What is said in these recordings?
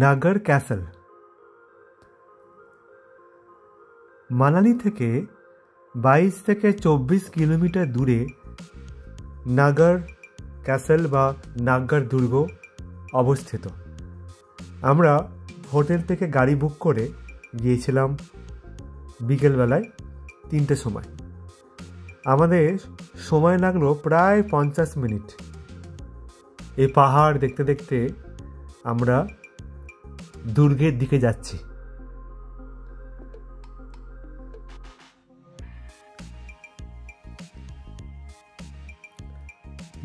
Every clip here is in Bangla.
নাগর ক্যাসেল। মানালি থেকে 22 থেকে 24 কিলোমিটার দূরে নাগর ক্যাসেল বা নাগর দুর্গ অবস্থিত। আমরা হোটেল থেকে গাড়ি বুক করে গিয়েছিলাম বিকেলবেলায় 3টের সময়। আমাদের সময় লাগলো প্রায় 50 মিনিট। এই পাহাড় দেখতে দেখতে আমরা দুর্গের দিকে যাচ্ছি।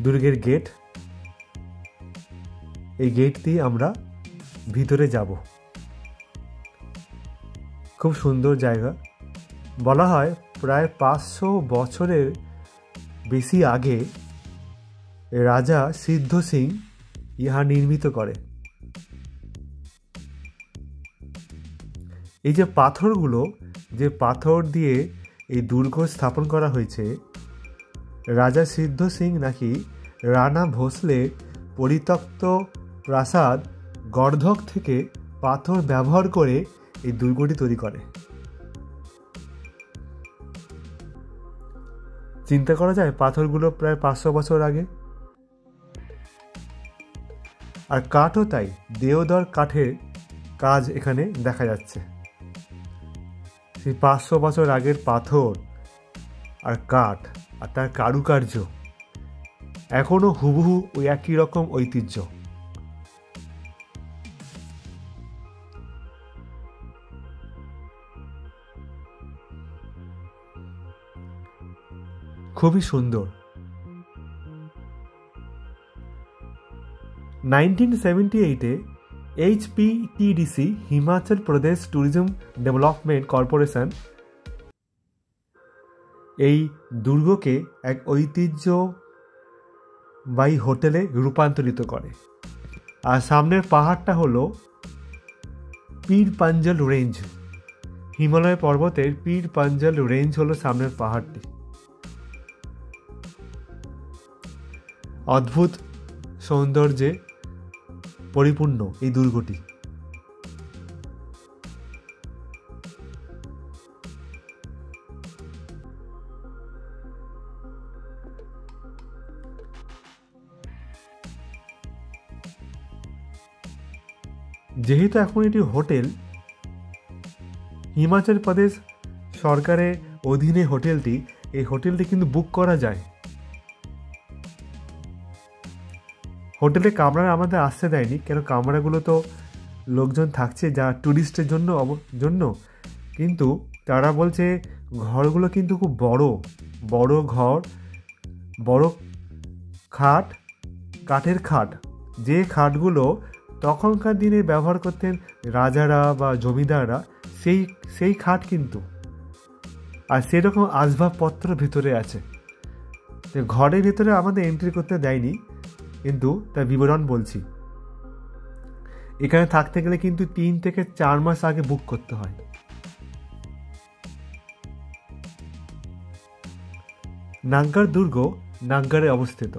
দুর্গের গেট, এই গেট দিয়ে আমরা ভিতরে যাব। খুব সুন্দর জায়গা। বলা হয় প্রায় 500 বছরের বেশি আগে রাজা সিদ্ধ সিং ইহা নির্মিত করে। এই যে পাথরগুলো, যে পাথর দিয়ে এই দুর্গ স্থাপন করা হয়েছে, রাজা সিদ্ধ সিং নাকি রানা ভোসলে পরিত্যক্ত প্রাসাদ গর্ধক থেকে পাথর ব্যবহার করে এই দুর্গটি তৈরি করে। চিন্তা করা যায় পাথরগুলো প্রায় 500 বছর আগে। আর কাঠও তাই, দেওদার কাঠের কাজ এখানে দেখা যাচ্ছে। সেই 500 বছর আগের পাথর আর কাঠ আর তার কারুকার্য এখনো হুবহু ওই একই রকম ঐতিহ্য। খুবই সুন্দর। 1978-এ HPTDC Himachal Pradesh tourism development corporation এই দুর্গকে এক ঐতিহ্যবাহী হোটেলে রূপান্তরিত করে। আর সামনের পাহাড়টা হলো পীর পাঞ্জল রেঞ্জ। হিমালয় পর্বতের পীর পাঞ্জল রেঞ্জ হলো সামনের পাহাড়টি। অদ্ভুত সৌন্দর্যে পরিপূর্ণ এই দুর্গটি। যেহেতু এখন এটি হোটেল, হিমাচল প্রদেশ সরকারের অধীনে হোটেলটি, এই হোটেলটি কিন্তু বুক করা যায়। হোটেলে কামরা আমাদের আসতে দেয়নি, কেন কামরাগুলো তো লোকজন থাকছে যা ট্যুরিস্টের জন্য। কিন্তু তারা বলছে ঘরগুলো কিন্তু খুব বড় বড় ঘর, বড় খাট, কাঠের খাট, যে খাটগুলো তখনকার দিনে ব্যবহার করতেন রাজারা বা জমিদাররা, সেই খাট কিন্তু। আর সেরকম আসবাবপত্র ভিতরে আছে। ঘরের ভিতরে আমাদের এন্ট্রি করতে দেয়নি, কিন্তু তার বিবরণ বলছি। এখানে থাকতে গেলে কিন্তু 3 থেকে 4 মাস আগে বুক করতে হয়। নাগর দুর্গ নাগরে অবস্থিত।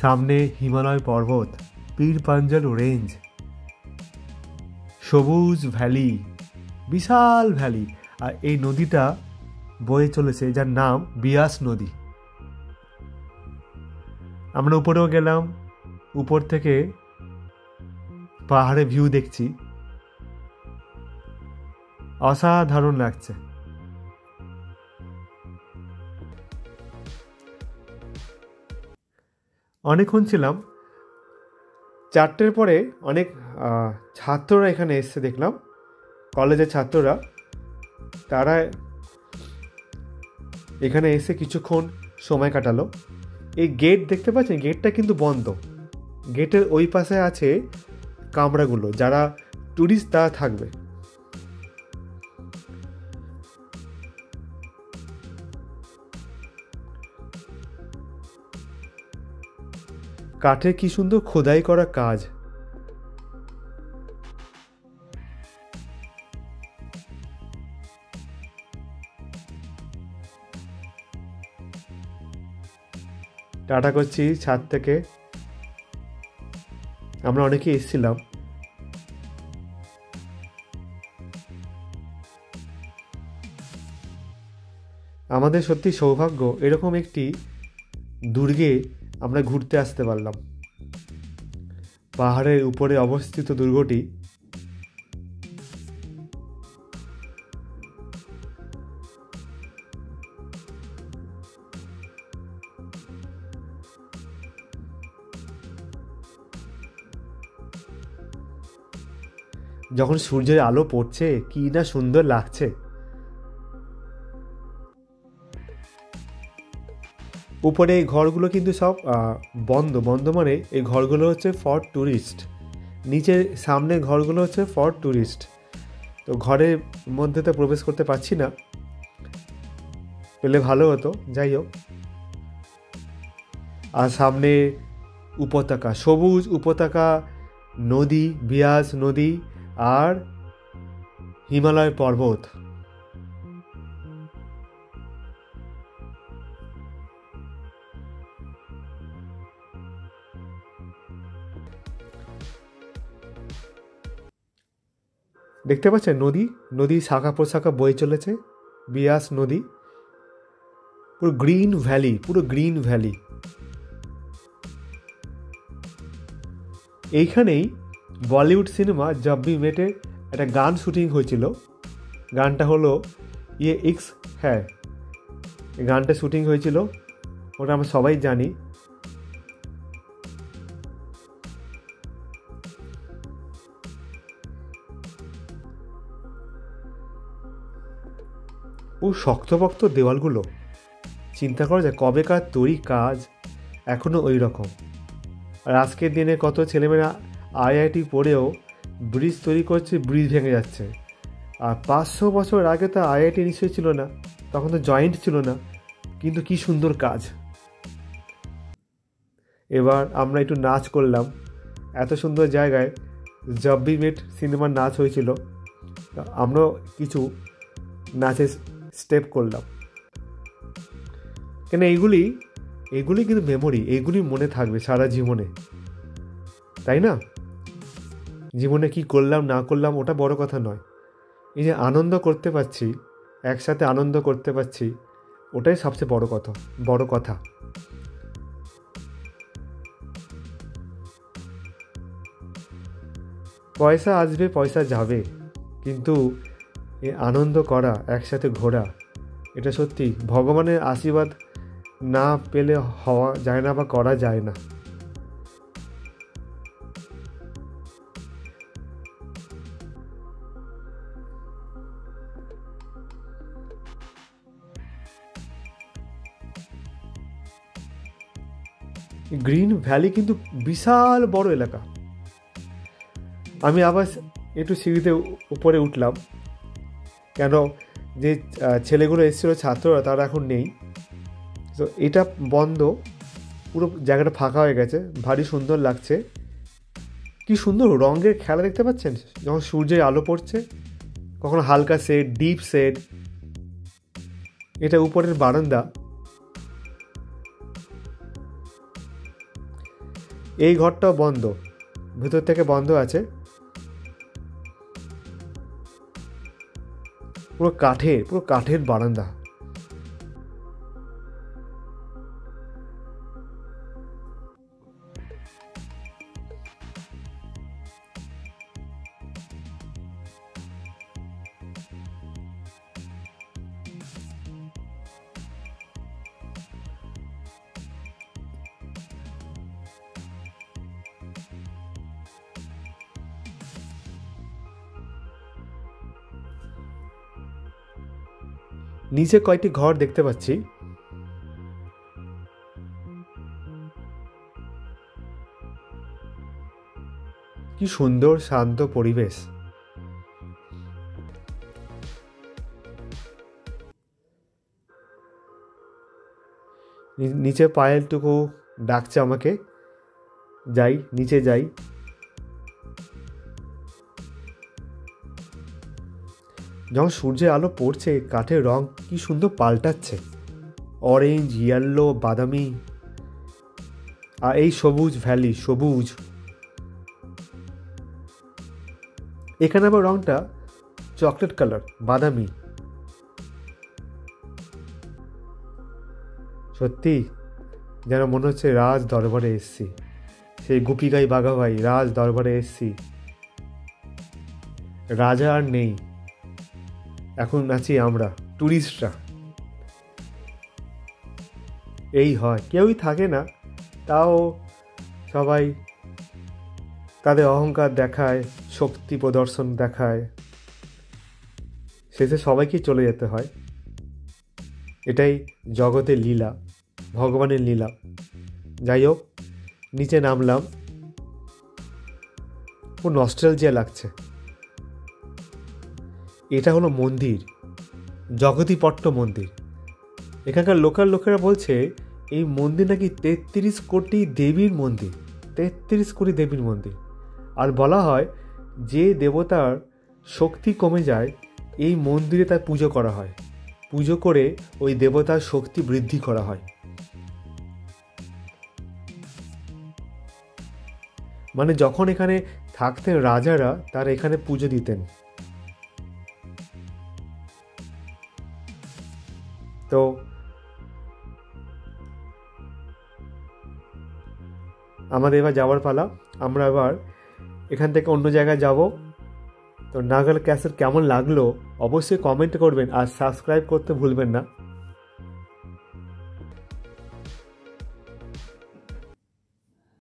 সামনে হিমালয় পর্বত, পীর পাঞ্জল রেঞ্জ, সবুজ ভ্যালি, বিশাল ভ্যালি। আর এই নদীটা বয়ে চলেছে, যার নাম বিয়াস নদী। আমরা উপরেও গেলাম, উপর থেকে পাহাড়ে ভিউ দেখছি, অসাধারণ লাগছে। অনেকক্ষণ ছিলাম। 4টের পরে অনেক ছাত্ররা এখানে এসছে দেখলাম, কলেজের ছাত্ররা। তারা এখানে এসে কিছুক্ষণ সময় কাটালো। এই গেট দেখতে পাচ্ছেন, গেটটা কিন্তু বন্ধ। গেটের ওই পাশে আছে কামরাগুলো, যারা ট্যুরিস্ট তারা থাকবে। কাঠে কি সুন্দর খোদাই করা কাজ। টাটা করছি ছাদ থেকে। আমরা অনেকে এসেছিলাম, আমাদের সত্যি সৌভাগ্য এরকম একটি দুর্গে আমরা ঘুরতে আসতে পারলাম। পাহাড়ের উপরে অবস্থিত দুর্গটি যখন সূর্যের আলো পড়ছে কি না সুন্দর লাগছে। উপরে এই ঘরগুলো কিন্তু সব বন্ধ বন্ধ মানে এই ঘরগুলো হচ্ছে ফর ট্যুরিস্ট। নিচের সামনে ঘরগুলো হচ্ছে ফর ট্যুরিস্ট। তো ঘরের মধ্যে তো প্রবেশ করতে পারছি না, পেলে ভালো হতো। যাই হোক, আর সামনে উপত্যকা, সবুজ উপত্যকা, নদী, বিয়াস নদী আর হিমালয় পর্বত। দেখতে পাচ্ছেন নদী, নদী শাখা প্রশাখা বয়ে চলেছে, বিয়াস নদী। পুরো গ্রিন ভ্যালি, পুরো গ্রিন ভ্যালি। এইখানেই বলিউড সিনেমা জব ভি মেটে একটা গান শুটিং হয়েছিল। গানটা হলো ইয়ে ইক্স হ্যাঁ, এই গানটা শুটিং হয়েছিল, ওটা আমরা সবাই জানি। ও শক্তপোক্ত দেওয়ালগুলো, চিন্তা করা যায় কবেকার তৈরি কাজ, এখনও ওই রকম। আর আজকের দিনে কত ছেলেমেয়েরা আইআইটি পড়েও ব্রিজ তৈরি করছে, ব্রিজ ভেঙে যাচ্ছে। আর 500 বছর আগে তো আইআইটি নিশ্চয়ই ছিল না, তখন তো জয়েন্ট ছিল না, কিন্তু কি সুন্দর কাজ। এবার আমরা একটু নাচ করলাম, এত সুন্দর জায়গায় জব ভি মেট সিনেমার নাচ হয়েছিল, আমরাও কিছু নাচের স্টেপ করলাম। কেন এইগুলি কিন্তু মেমোরি, এইগুলি মনে থাকবে সারা জীবনে, তাই না? জীবনে কি করলাম না করলাম ওটা বড় কথা নয়, এই যে আনন্দ করতে পারছি, একসাথে আনন্দ করতে পারছি, ওটাই সবচেয়ে বড় কথা। পয়সা আসবে পয়সা যাবে, কিন্তু এই আনন্দ করা, একসাথে ঘোরা, এটা সত্যি ভগবানের আশীর্বাদ না পেলে হওয়া যায় না বা করা যায় না। গ্রিন ভ্যালি কিন্তু বিশাল বড় এলাকা। আমি আবার একটু সিঁড়িতে উপরে উঠলাম, কেন যে ছেলেগুলো এসেছিলো ছাত্ররা তারা এখন নেই, তো এটা বন্ধ, পুরো জায়গাটা ফাঁকা হয়ে গেছে, ভারী সুন্দর লাগছে। কি সুন্দর রঙের খেলা দেখতে পাচ্ছেন, যখন সূর্যের আলো পড়ছে, কখনো হালকা শেড, ডিপ শেড। এটা উপরের বারান্দা, এই ঘরটাও বন্ধ, ভেতর থেকে বন্ধ আছে, পুরো কাঠের বারান্দা। নিচে কয়েকটি ঘর দেখতে পাচ্ছি। কি সুন্দর শান্ত পরিবেশ। নিচে পায়েলটুকু ডাকছে আমাকে, যাই নিচে যাই। যখন সূর্যের আলো পড়ছে, কাঠের রং কি সুন্দর পাল্টাচ্ছে, অরেঞ্জ, ইয়েলো, বাদামি, আর এই সবুজ ভ্যালি, সবুজ। এখানে আবার রংটা চকলেট কালার, বাদামি। সত্যি যেন মনে হচ্ছে রাজ দরবারে এসছি, সেই গুপিগাই বাঘাভাই রাজ দরবারে এসছি। রাজা আর নেই, এখন আছি আমরা ট্যুরিস্টরা। এই হয়, কেউই থাকে না, তাও সবাই তাদের অহংকার দেখায়, শক্তি প্রদর্শন দেখায়, শেষে সবাইকেই চলে যেতে হয়। এটাই জগতের লীলা, ভগবানের লীলা। যাই হোক, নিচে নামলাম, খুব নস্টালজিয়া লাগছে। এটা হলো মন্দির, জগতীপট্ট মন্দির। এখানকার লোকাল লোকেরা বলছে এই মন্দির নাকি 33 কোটি দেবীর মন্দির, 33 কোটি দেবীর মন্দির। আর বলা হয় যে দেবতার শক্তি কমে যায় এই মন্দিরে তার পুজো করা হয়, পুজো করে ওই দেবতার শক্তি বৃদ্ধি করা হয়। মানে যখন এখানে থাকতেন রাজারা, তারা এখানে পুজো দিতেন। তো আমাদের এবার যাওয়ার পালা। আমরা এবার এখান থেকে অন্য জায়গায় যাব। তো নাগাল ক্যাসেল কেমন লাগলো অবশ্যই কমেন্ট করবেন, আর সাবস্ক্রাইব করতে ভুলবেন না।